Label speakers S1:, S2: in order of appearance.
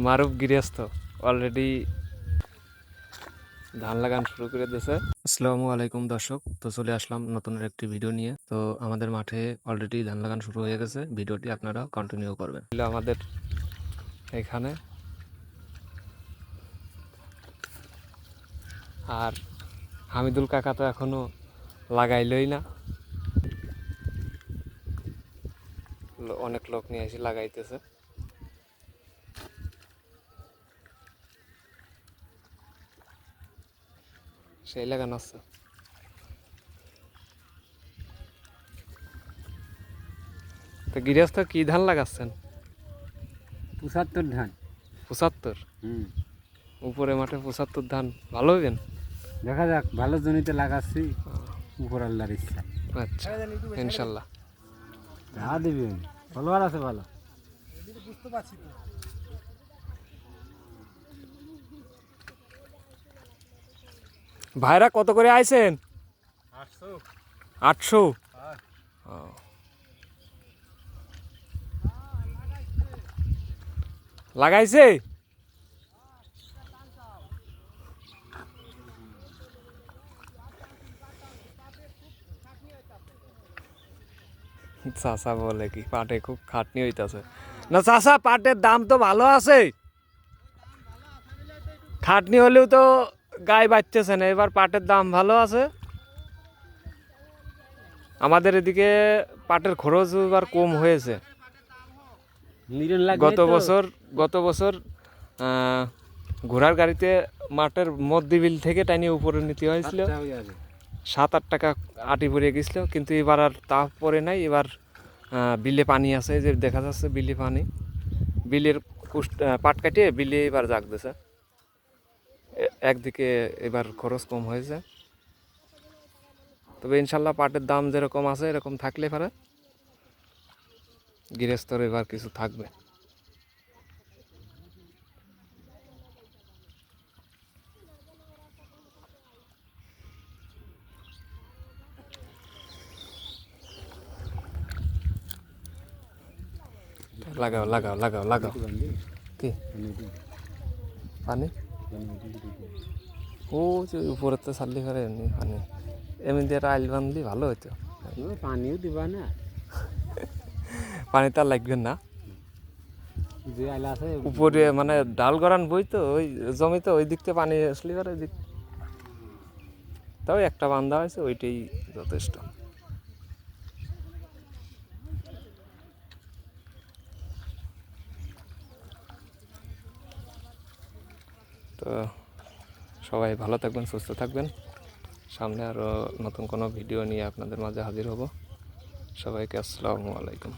S1: মারুফ গৃহস্থ অলরেডি ধান লাগানো শুরু করে দিয়েছে। আসসালামু আলাইকুম দর্শক, তো চলে আসলাম নতুন একটি ভিডিও নিয়ে। তো আমাদের মাঠে অলরেডি ধান লাগানো শুরু হয়ে গেছে, ভিডিওটি আপনারা কন্টিনিউ করবেন। আমাদের এখানে আর হামিদুল কাকা তো এখনো লাগাইলই না, অনেক লোক নিয়ে এসে লাগাইতেছে। সেই লাগানো আছে। তো গৃহস্থ কি ধান লাগাচ্ছেন?
S2: ৭৫ ধান।
S1: ৭৫? উপরে মাঠে ৭৫ ধান ভালো হইবেন?
S2: দেখা যাক, ভালো জমিতে লাগাচ্ছি, উপর আল্লাহর ইচ্ছা।
S1: আচ্ছা, ইনশাল্লাহ
S2: যা দিবেন ফলোয়ার আছে ভালো।
S1: ভাইরা কত করে আইছেন? 800। লাগাইছে? চাষা বলে কি পাটে খুব খাটনি হইতাছে না? চাষা, পাটের দাম তো ভালো আছে, খাটনি হলেও তো গায়ে বাড়তেছে না। এবার পাটের দাম ভালো আছে। আমাদের এদিকে পাটের খরচ এবার কম হয়েছে। গত বছর ঘোড়ার গাড়িতে মাঠের মধ্যবিল থেকে টাইনি উপরে নিতে হয়েছিল, 7-8 টাকা আটি পড়ে গেছিল। কিন্তু এবার আর তা পরে নাই। এবার বিলে পানি আছে, যে দেখা যাচ্ছে বিলে পানি, বিলের পাট কাটিয়ে বিলে এবার জাগতেছে। একদিকে এবার খরচ কম হয়েছে। তবে ইনশাল্লাহ পাটের দাম যেরকম আছে এরকম থাকলে পারে গৃহস্থর এবার কিছু থাকবে। লাগাও লাগাও লাগাও লাগাও। কি পানি? ও যে উপরে তো ছাড়লি পারে এমনি পানি, এমনি দিয়ে আইল বানলি ভালো হইতো।
S2: পানিও দিবা না,
S1: পানি তো আর লাগবে না।
S2: যে আইলা আছে
S1: উপরে মানে ডাল গড়ান বই তো ওই জমিতে, ওই দিক থেকে পানি আসলি পারে ওই দিক। তাও একটা বান্ধা হয়েছে, ওইটাই যথেষ্ট। তো সবাই ভালো থাকবেন, সুস্থ থাকবেন। সামনে আরও নতুন কোনো ভিডিও নিয়ে আপনাদের মাঝে হাজির হব। সবাইকে আসসালামু আলাইকুম।